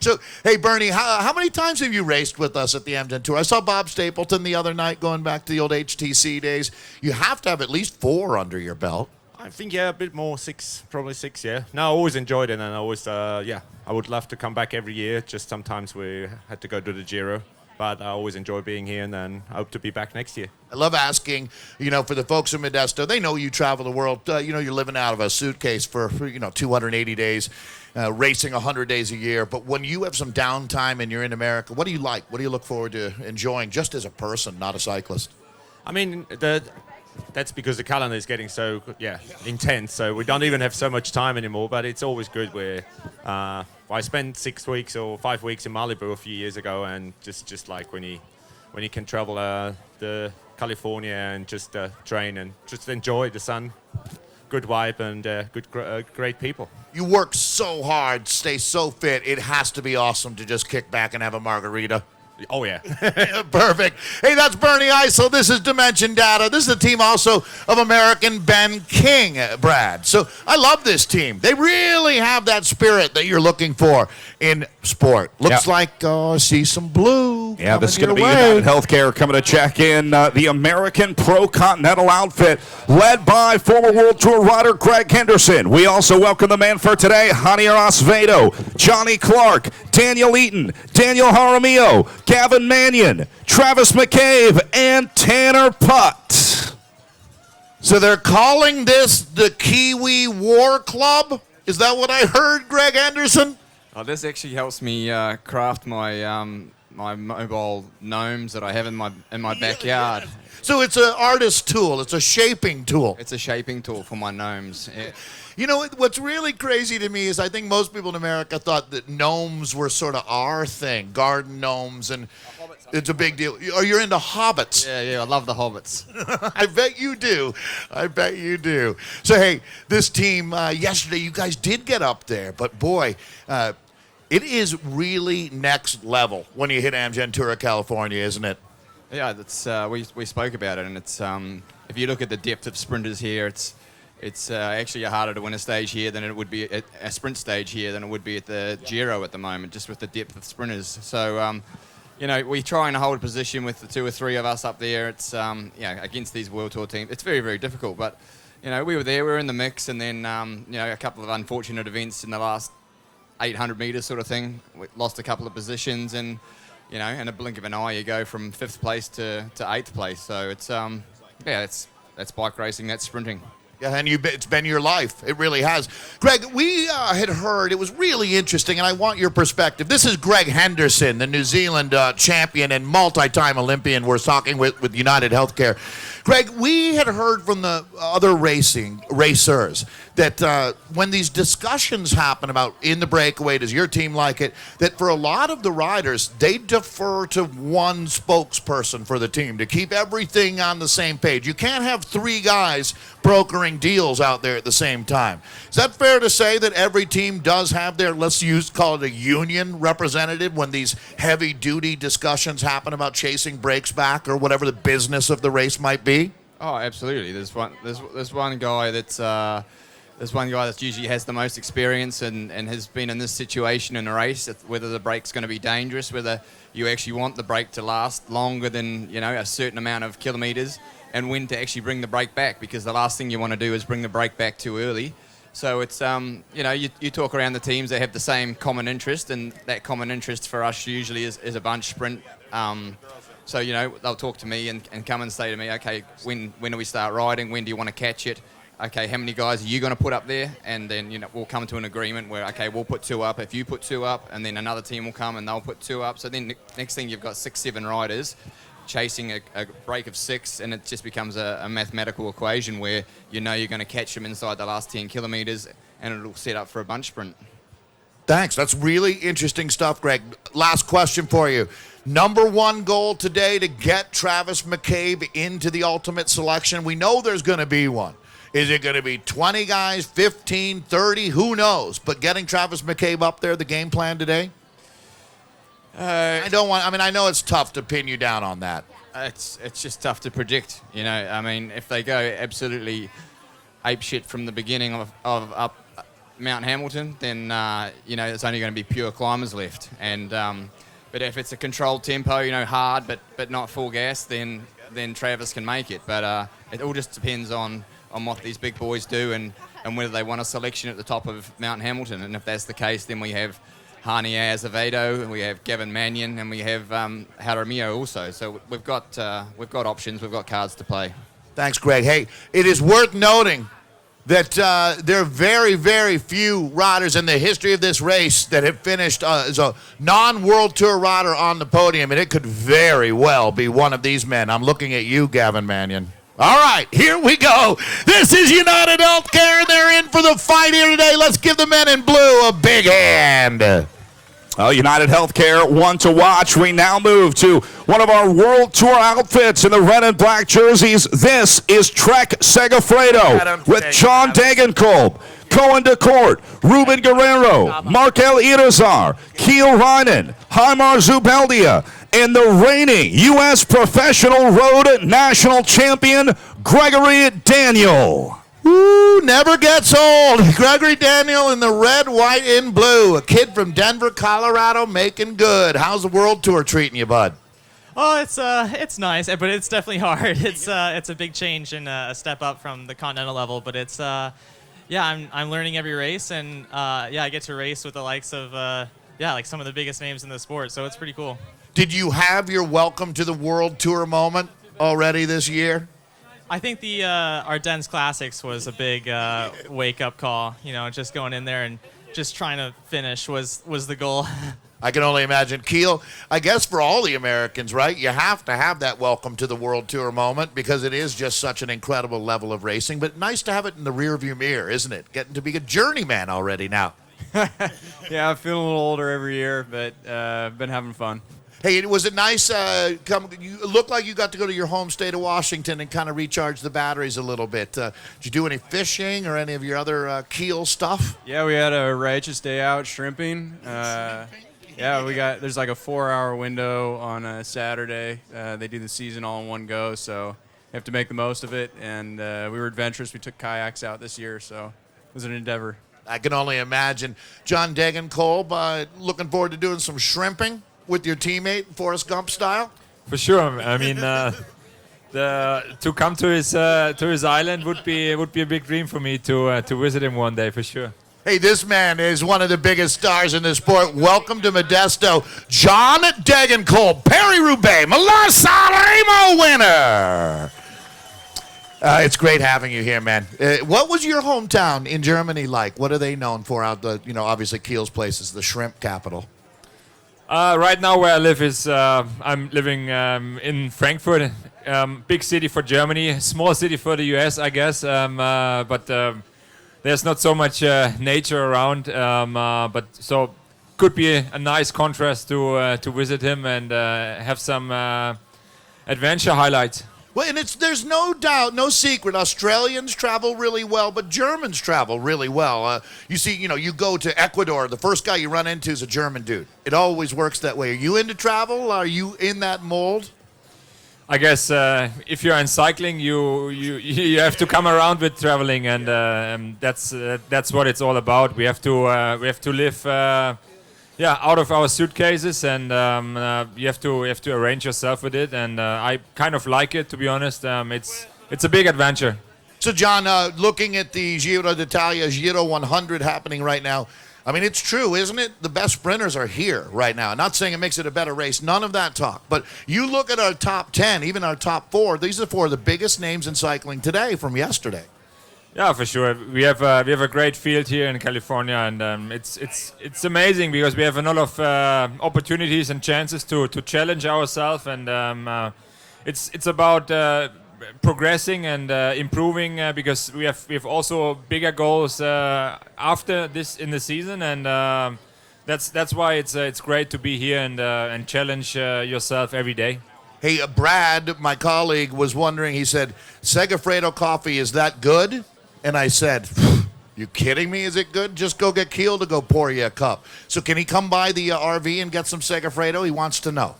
So, hey, Bernie, how many times have you raced with us at the Amgen Tour? I saw Bob Stapleton the other night going back to the old HTC days. You have to have at least 4 under your belt. I think, a bit more, 6, probably 6, yeah. No, I always enjoyed it, and I always, I would love to come back every year. Just sometimes we had to go to the Giro. But I always enjoy being here, and then I hope to be back next year. I love asking, for the folks in Modesto, they know you travel the world. You're living out of a suitcase for 280 days, racing 100 days a year. But when you have some downtime and you're in America, what do you like? What do you look forward to enjoying just as a person, not a cyclist? I mean, that's because the calendar is getting so, intense. So we don't even have so much time anymore, but it's always good where I spent 6 weeks or 5 weeks in Malibu a few years ago, and just like when you can travel the California and just train and just enjoy the sun, good vibe and great people. You work so hard, stay so fit. It has to be awesome to just kick back and have a margarita. Oh, yeah. Perfect. Hey, that's Bernie Eisel. This is Dimension Data. This is the team also of American Ben King, Brad. So I love this team. They really have that spirit that you're looking for in sport. Looks like I see some blue. Yeah, this is going to be way. United Healthcare coming to check in the American Pro Continental outfit, led by former World Tour rider Greg Henderson. We also welcome the man for today, Javier Acevedo, Johnny Clark, Daniel Eaton, Daniel Jaramillo, Gavin Mannion, Travis McCabe, and Tanner Putt. So they're calling this the Kiwi War Club? Is that what I heard, Greg Henderson? Oh, this actually helps me craft my my mobile gnomes that I have in my backyard. So it's an artist tool. It's a shaping tool. It's a shaping tool for my gnomes. Yeah. You know, what's really crazy to me is I think most people in America thought that gnomes were sort of our thing, garden gnomes, and it's a big deal. Oh, you're into hobbits. Yeah, I love the hobbits. I bet you do. I bet you do. So, hey, this team, yesterday you guys did get up there, but boy, it is really next level when you hit Amgen Tour of California, isn't it? Yeah, that's we spoke about it, and it's if you look at the depth of sprinters here, it's actually harder to win a stage here than it would be at a sprint stage here than it would be at the Giro at the moment, just with the depth of sprinters. So, you know, we try and hold a position with the 2 or 3 of us up there. It's against these World Tour teams, it's very, very difficult. But you know, we were there, we were in the mix, and then you know, a couple of unfortunate events in the last 800 meters sort of thing. We lost a couple of positions, and you know, in a blink of an eye, you go from 5th place to 8th place. So it's that's bike racing, that's sprinting. Yeah, and it's been your life. It really has. Greg, we had heard, it was really interesting, and I want your perspective. This is Greg Henderson, the New Zealand champion and multi-time Olympian we're talking with United Healthcare. Greg, we had heard from the other racers that when these discussions happen about in the breakaway, does your team like it, that for a lot of the riders, they defer to one spokesperson for the team to keep everything on the same page. You can't have 3 guys brokering deals out there at the same time. Is that fair to say that every team does have their, call it a union representative when these heavy-duty discussions happen about chasing brakes back or whatever the business of the race might be? Oh, absolutely. There's one guy that's usually has the most experience and has been in this situation in a race, whether the brake's going to be dangerous, whether you actually want the brake to last longer than, you know, a certain amount of kilometers, and when to actually bring the brake back, because the last thing you want to do is bring the brake back too early. So it's, you know, you talk around the teams, they have the same common interest, and that common interest for us usually is a bunch sprint. So, you know, they'll talk to me and come and say to me, okay, when do we start riding? When do you want to catch it? Okay, how many guys are you going to put up there? And then, you know, we'll come to an agreement where, okay, we'll put 2 up if you put 2 up, and then another team will come and they'll put 2 up. So then next thing you've got 6, 7 riders chasing a break of 6, and it just becomes a mathematical equation where you know you're going to catch them inside the last 10 kilometers, and it'll set up for a bunch sprint. Thanks. That's really interesting stuff, Greg. Last question for you. Number 1 goal today to get Travis McCabe into the ultimate selection. We know there's going to be one. Is it going to be 20 guys, 15, 30? Who knows? But getting Travis McCabe up there, the game plan today? I know it's tough to pin you down on that. It's just tough to predict, you know. I mean, if they go absolutely apeshit from the beginning of up Mount Hamilton, then you know, it's only going to be pure climbers left. And but if it's a controlled tempo, you know, hard but not full gas, then Travis can make it. But it all just depends on what these big boys do and whether they want a selection at the top of Mount Hamilton. And if that's the case, then we have Javier Acevedo, we have Gavin Mannion, and we have Jaramillo also. So we've got options, we've got cards to play. Thanks, Greg. Hey, it is worth noting that there are very, very few riders in the history of this race that have finished as a non-World Tour rider on the podium, and it could very well be one of these men. I'm looking at you, Gavin Mannion. All right, here we go. This is United Healthcare, and they're in for the fight here today. Let's give the men in blue a big hand. United Healthcare, one to watch. We now move to one of our World Tour outfits in the red and black jerseys. This is Trek Segafredo with John Degenkolb, Cohen DeCourt, Ruben Guerrero, Markel Irizar, Kiel Reinen, Heimar Zubeldia, and the reigning U.S. Professional Road National Champion, Gregory Daniel. Ooh, never gets old. Gregory Daniel in the red, white, and blue. A kid from Denver, Colorado, making good. How's the World Tour treating you, bud? Oh, it's nice, but it's definitely hard. It's a big change and a step up from the Continental level, but it's yeah, I'm learning every race, and yeah, I get to race with the likes of yeah, like some of the biggest names in the sport, so it's pretty cool. Did you have your welcome to the World Tour moment already this year? I think the Ardennes Classics was a big wake-up call. You know, just going in there and just trying to finish was the goal. I can only imagine. Keel, I guess for all the Americans, right, you have to have that welcome to the World Tour moment because it is just such an incredible level of racing. But nice to have it in the rearview mirror, isn't it? Getting to be a journeyman already now. Yeah, I'm feeling a little older every year, but been having fun. Hey, was it nice? You looked like you got to go to your home state of Washington and kind of recharge the batteries a little bit. Did you do any fishing or any of your other keel stuff? Yeah, we had a righteous day out shrimping. Yeah, there's like a 4-hour window on a Saturday. They do the season all in one go, so you have to make the most of it. And we were adventurous. We took kayaks out this year, so it was an endeavor. I can only imagine. John Degenkolb, looking forward to doing some shrimping with your teammate, Forrest Gump style? For sure. I mean, to come to his island would be a big dream for me to visit him one day, for sure. Hey, this man is one of the biggest stars in the sport. Welcome to Modesto, John Degenkolb, Paris-Roubaix, Milan-San Remo winner. It's great having you here, man. What was your hometown in Germany like? What are they known for out the, obviously Kiel's place is the shrimp capital. Right now where I live is, I'm living in Frankfurt, big city for Germany, small city for the US, I guess, but there's not so much nature around, but so could be a nice contrast to visit him and have some adventure highlights. Well, and there's no doubt, no secret, Australians travel really well, but Germans travel really well. You see, you go to Ecuador, the first guy you run into is a German dude. It always works that way. Are you into travel? Are you in that mold? I guess if you're in cycling, you have to come around with traveling, and that's what it's all about. We have to live out of our suitcases, and you have to arrange yourself with it. And I kind of like it, to be honest. It's a big adventure. So, John, looking at the Giro d'Italia, Giro 100 happening right now, I mean, it's true, isn't it? The best sprinters are here right now. Not saying it makes it a better race, none of that talk. But you look at our top 10, even our top 4, these are 4 of the biggest names in cycling today from yesterday. Yeah, for sure. We have a great field here in California, and it's amazing because we have a lot of opportunities and chances to challenge ourselves, and it's about progressing and improving because we have also bigger goals after this in the season, and that's why it's great to be here and challenge yourself every day. Hey, Brad, my colleague, was wondering, he said, Segafredo coffee, is that good? And I said, you kidding me? Is it good? Just go get Keel to go pour you a cup. So can he come by the RV and get some Segafredo? He wants to know.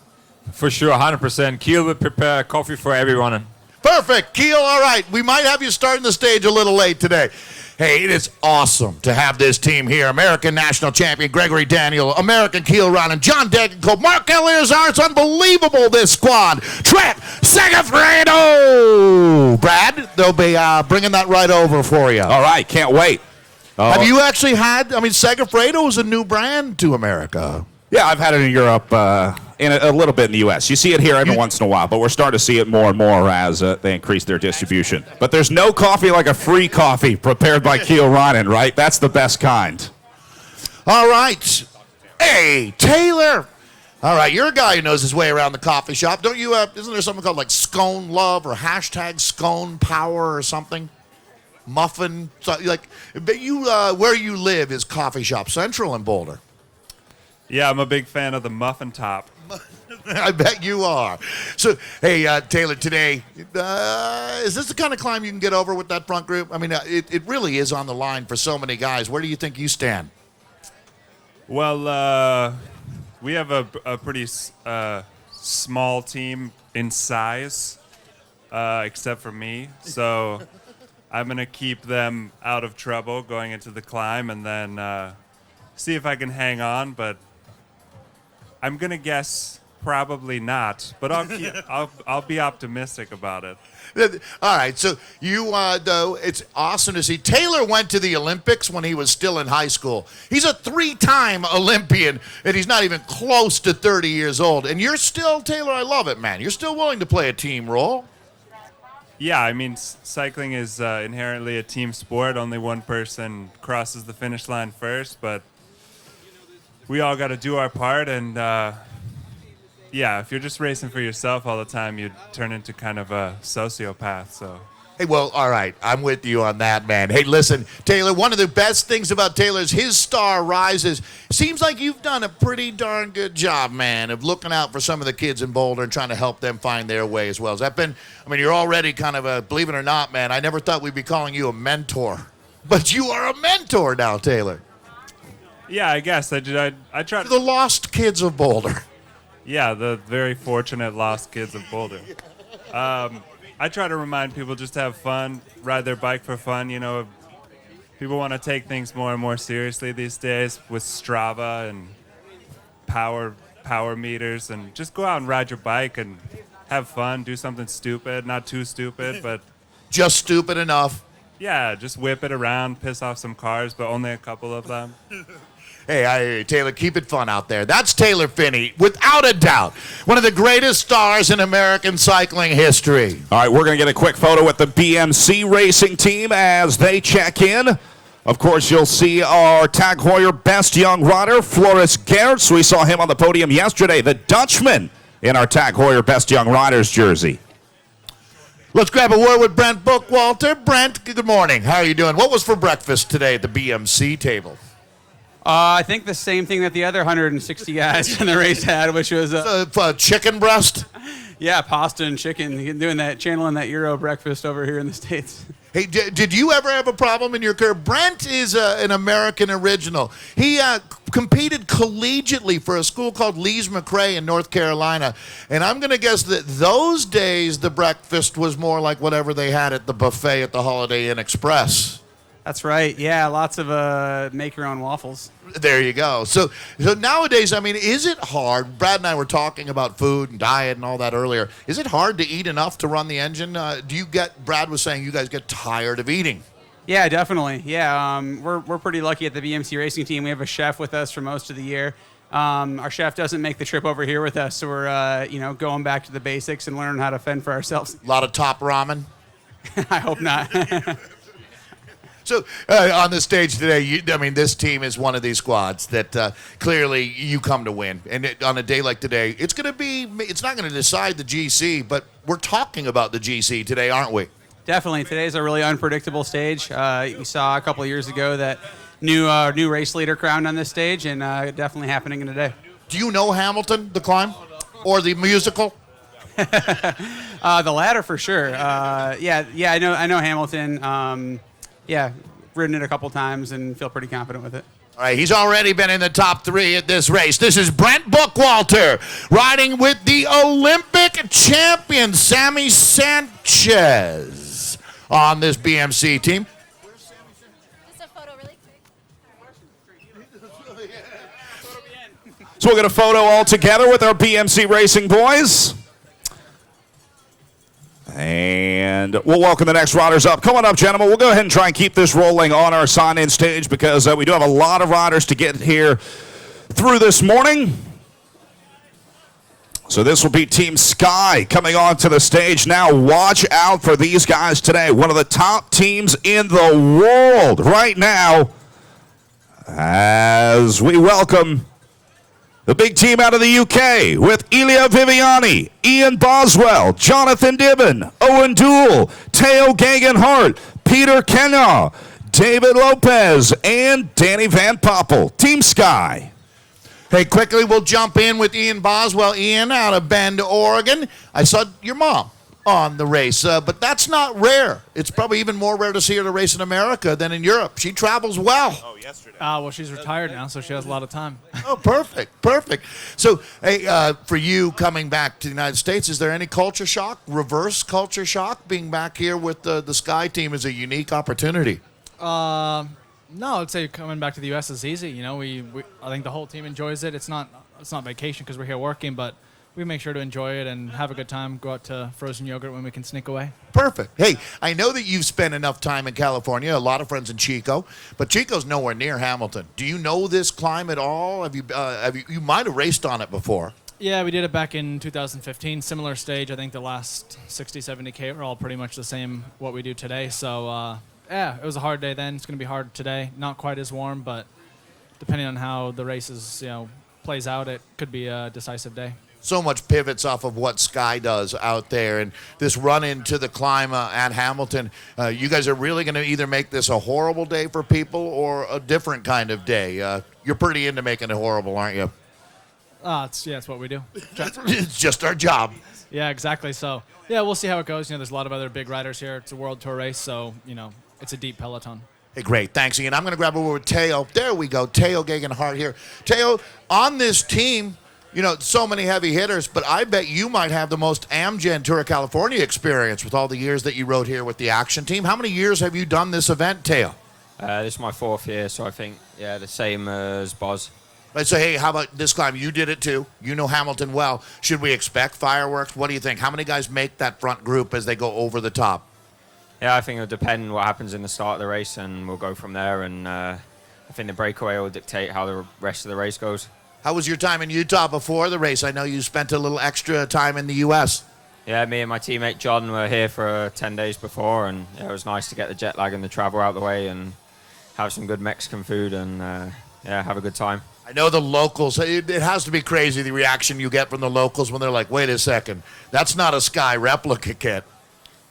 For sure, 100%. Keel will prepare coffee for everyone. Perfect. Keel, all right. We might have you starting the stage a little late today. Hey, it is awesome to have this team here. American national champion Gregory Daniel, American Keel Ron, and John Degenkolb, Mark Eliazar. It's unbelievable, this squad. Trent Segafredo. Brad, they'll be bringing that right over for you. All right, can't wait. Have you actually had, Segafredo is a new brand to America. Yeah, I've had it in Europe and a little bit in the U.S. You see it here every once in a while, but we're starting to see it more and more as they increase their distribution. But there's no coffee like a free coffee prepared by Keel Ronan, right? That's the best kind. All right. Hey, Taylor. All right, you're a guy who knows his way around the coffee shop. Don't you, isn't there something called like Scone Love or hashtag Scone Power or something? Muffin, so, but you, where you live is Coffee Shop Central in Boulder. Yeah, I'm a big fan of the muffin top. I bet you are. So, hey, Taylor, today, is this the kind of climb you can get over with that front group? I mean, it really is on the line for so many guys. Where do you think you stand? Well, we have a pretty small team in size, except for me. So I'm going to keep them out of trouble going into the climb and then see if I can hang on. But I'm going to guess probably not. But I'll be optimistic about it. All right, so you, though, it's awesome to see. Taylor went to the Olympics when he was still in high school. He's a 3-time Olympian, and he's not even close to 30 years old. And you're still, Taylor, I love it, man. You're still willing to play a team role. Yeah, I mean, cycling is inherently a team sport. Only one person crosses the finish line first, but we all got to do our part, and yeah, if you're just racing for yourself all the time, you'd turn into kind of a sociopath, so. Hey, well, all right, I'm with you on that, man. Hey, listen, Taylor, one of the best things about Taylor is his star rises. Seems like you've done a pretty darn good job, man, of looking out for some of the kids in Boulder and trying to help them find their way as well. Has that been, I mean, you're already kind of a, believe it or not, man, I never thought we'd be calling you a mentor. But you are a mentor now, Taylor. Yeah, I guess. I tried. The lost kids of Boulder. Yeah, the very fortunate lost kids of Boulder. I try to remind people just to have fun, ride their bike for fun. You know, people want to take things more and more seriously these days with Strava and power meters, and just go out and ride your bike and have fun, do something stupid, not too stupid, but just stupid enough. Yeah, just whip it around, piss off some cars, but only a couple of them. Hey, I hear you, Taylor. Keep it fun out there. That's Taylor Phinney, without a doubt, one of the greatest stars in American cycling history. All right, we're going to get a quick photo with the BMC racing team as they check in. Of course, you'll see our Tag Heuer best young rider, Floris Geerts. We saw him on the podium yesterday, the Dutchman in our Tag Heuer best young riders jersey. Let's grab a word with Brent Bookwalter. Brent, good morning. How are you doing? What was for breakfast today at the BMC table? I think the same thing that the other 160 guys in the race had, which was chicken breast. Yeah, pasta and chicken. Doing that, channeling that Euro breakfast over here in the States. Hey, did you ever have a problem in your career? Brent is an American original. He competed collegiately for a school called Lees McRae in North Carolina. And I'm going to guess that those days the breakfast was more like whatever they had at the buffet at the Holiday Inn Express. That's right. Yeah, lots of make your own waffles. There you go. So nowadays, I mean, is it hard? Brad and I were talking about food and diet and all that earlier. Is it hard to eat enough to run the engine? Brad was saying you guys get tired of eating. Yeah, definitely. Yeah, we're pretty lucky at the BMC racing team. We have a chef with us for most of the year. Our chef doesn't make the trip over here with us, so we're going back to the basics and learning how to fend for ourselves. A lot of top ramen? I hope not. So on the stage today, this team is one of these squads that clearly you come to win. And on a day like today, it's not going to decide the GC, but we're talking about the GC today, aren't we? Definitely. Today's a really unpredictable stage. You saw a couple of years ago that new race leader crowned on this stage, and definitely happening today. Do you know Hamilton, the climb, or the musical? The latter for sure. Yeah, I know Hamilton. Yeah, ridden it a couple times and feel pretty confident with it. All right, he's already been in the top 3 at this race. This is Brent Bookwalter riding with the Olympic champion, Sammy Sanchez, on this BMC team. So we'll get a photo all together with our BMC racing boys. And we'll welcome the next riders up. Coming up, gentlemen, we'll go ahead and try and keep this rolling on our sign-in stage because we do have a lot of riders to get here through this morning. So this will be Team Sky coming onto the stage now. Watch out for these guys today. One of the top teams in the world right now as we welcome the big team out of the UK with Ilya Viviani, Ian Boswell, Jonathan Dibben, Owen Dool, Theo Gegenhardt, Peter Kenna, David Lopez, and Danny Van Poppel. Team Sky. Hey, quickly we'll jump in with Ian Boswell. Ian, out of Bend, Oregon. I saw your mom. on the race. But that's not rare. It's probably even more rare to see her to race in America than in Europe. She travels well. Oh, yesterday. Well, she's retired now, so she has a lot of time. Oh, perfect, perfect. So, hey, for you coming back to the United States, is there any culture shock, reverse culture shock? Being back here with the Sky Team is a unique opportunity. No, I'd say coming back to the U.S. is easy. You know, I think the whole team enjoys it. It's not vacation because we're here working, but we make sure to enjoy it and have a good time. Go out to frozen yogurt when we can sneak away. Perfect. Hey, I know that you've spent enough time in California. A lot of friends in Chico, but Chico's nowhere near Hamilton. Do you know this climb at all? You might have raced on it before. Yeah, we did it back in 2015. Similar stage. I think the last 60, 70K were all pretty much the same what we do today. So. Yeah, it was a hard day then. It's going to be hard today. Not quite as warm, but depending on how the race plays out, it could be a decisive day. So much pivots off of what Sky does out there, and this run into the climb at Hamilton. You guys are really going to either make this a horrible day for people or a different kind of day. You're pretty into making it horrible, aren't you? It's what we do. It's just our job. Yeah, exactly. So, yeah, we'll see how it goes. There's a lot of other big riders here. It's a World Tour race, so, it's a deep peloton. Hey, great. Thanks, Ian. I'm going to grab over with Teo. There we go. Teo Gegenhardt here. Teo, on this team, so many heavy hitters, but I bet you might have the most Amgen Tour of California experience with all the years that you rode here with the Action Team. How many years have you done this event, Teo? This is my 4th year, so I think, the same as Boz. Right, so, hey, how about this climb? You did it, too. You know Hamilton well. Should we expect fireworks? What do you think? How many guys make that front group as they go over the top? Yeah, I think it'll depend what happens in the start of the race, and we'll go from there. And I think the breakaway will dictate how the rest of the race goes. How was your time in Utah before the race? I know you spent a little extra time in the U.S. Yeah, me and my teammate John were here for 10 days before, and it was nice to get the jet lag and the travel out of the way and have some good Mexican food and, have a good time. I know the locals, it has to be crazy, the reaction you get from the locals when they're like, wait a second, that's not a Sky replica kit.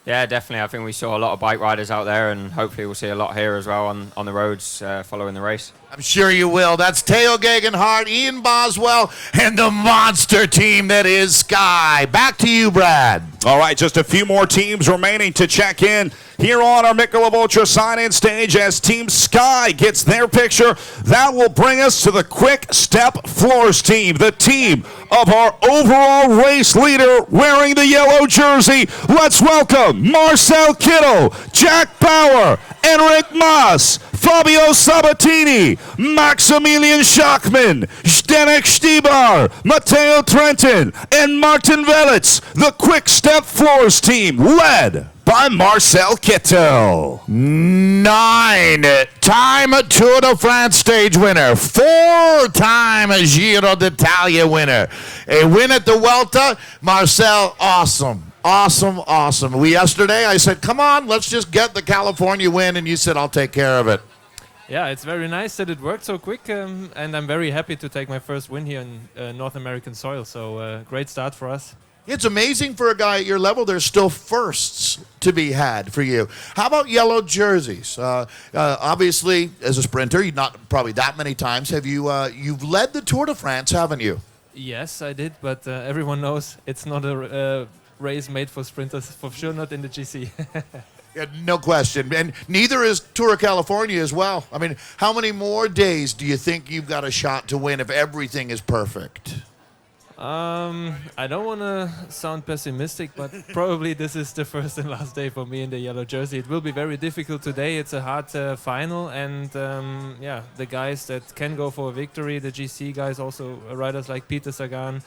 Yeah, definitely. I think we saw a lot of bike riders out there, and hopefully we'll see a lot here as well on the roads following the race. I'm sure you will. That's Teo Gegenhardt, Ian Boswell, and the monster team that is Sky. Back to you, Brad. All right, just a few more teams remaining to check in here on our Michelob Ultra sign-in stage as Team Sky gets their picture. That will bring us to the Quick Step Floors team, the team of our overall race leader wearing the yellow jersey. Let's welcome Marcel Kittel, Jack Bauer, Enric Mas, Fabio Sabatini, Maximilian Schachmann, Zdenek Stibar, Matteo Trentin, and Martin Velitz, the Quick Step Floors team, led by Marcel Kittel. 9-time Tour de France stage winner, 4-time Giro d'Italia winner, a win at the Vuelta. Marcel, awesome. Awesome, awesome. Yesterday I said, come on, let's just get the California win, and you said, I'll take care of it. Yeah, it's very nice that it worked so quick, and I'm very happy to take my first win here in North American soil, so great start for us. It's amazing for a guy at your level. There's still firsts to be had for you. How about yellow jerseys? Obviously, as a sprinter, not probably that many times. Have you? You've led the Tour de France, haven't you? Yes, I did, but everyone knows it's not a race made for sprinters, for sure not in the GC. Yeah, no question. And neither is Tour of California as well. I mean, how many more days do you think you've got a shot to win if everything is perfect? I don't want to sound pessimistic, but probably this is the first and last day for me in the yellow jersey. It will be very difficult today. It's a hard final, and the guys that can go for a victory, the GC guys, also riders like Peter Sagan,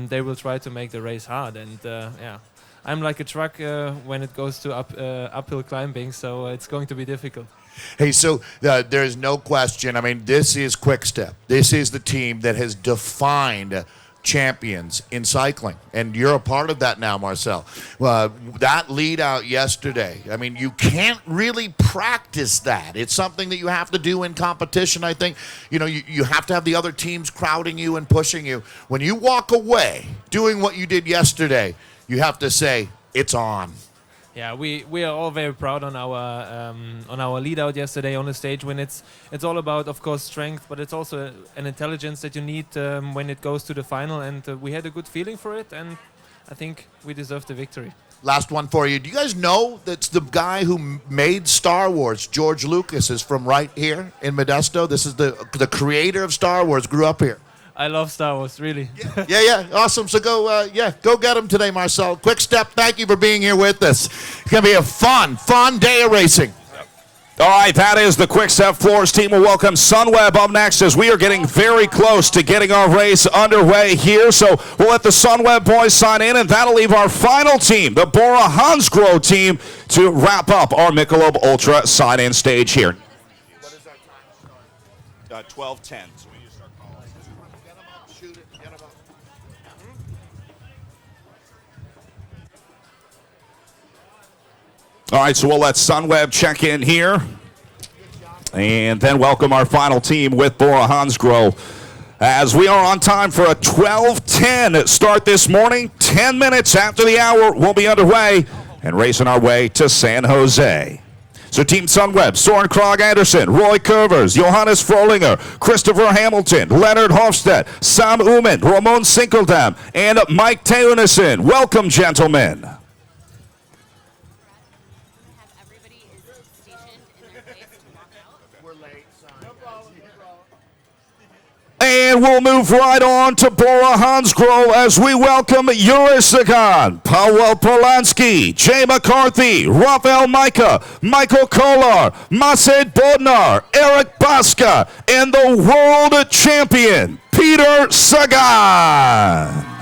they will try to make the race hard. And I'm like a truck when it goes to uphill climbing, so it's going to be difficult. Hey, so there's no question. I mean, this is Quick Step. This is the team that has defined champions in cycling, and you're a part of that now, Marcel. That lead out yesterday, I mean, you can't really practice that. It's something that you have to do in competition. I think, you have to have the other teams crowding you and pushing you. When you walk away doing what you did yesterday, you have to say, it's on. Yeah, we are all very proud on our lead out yesterday on the stage. When it's all about, of course, strength, but it's also an intelligence that you need when it goes to the final. And we had a good feeling for it, and I think we deserve the victory. Last one for you. Do you guys know that's the guy who made Star Wars? George Lucas is from right here in Modesto. This is the creator of Star Wars. Grew up here. I love Star Wars, really. Yeah, awesome. So go get him today, Marcel. Quick Step, thank you for being here with us. It's going to be a fun day of racing. All right, that is the Quick Step Floors team. We'll welcome Sunweb up next as we are getting very close to getting our race underway here. So we'll let the Sunweb boys sign in, and that'll leave our final team, the Bora Hansgrohe team, to wrap up our Michelob Ultra sign-in stage here. What is our time? 12:10. All right, so we'll let Sunweb check in here, and then welcome our final team with Bora Hansgrohe, as we are on time for a 12:10 start this morning. 10 minutes after the hour, we'll be underway and racing our way to San Jose. So Team Sunweb, Soren Krog Anderson, Roy Curvers, Johannes Frolinger, Christopher Hamilton, Leonard Hofstedt, Sam Uman, Ramon Sinkeldam, and Mike Teunissen. Welcome, gentlemen. And we'll move right on to Bora Hansgrohe as we welcome Yuri Sagan, Paweł Polanski, Jay McCarthy, Rafael Micah, Michael Kolar, Maciej Bodnar, Eric Baska, and the world champion, Peter Sagan.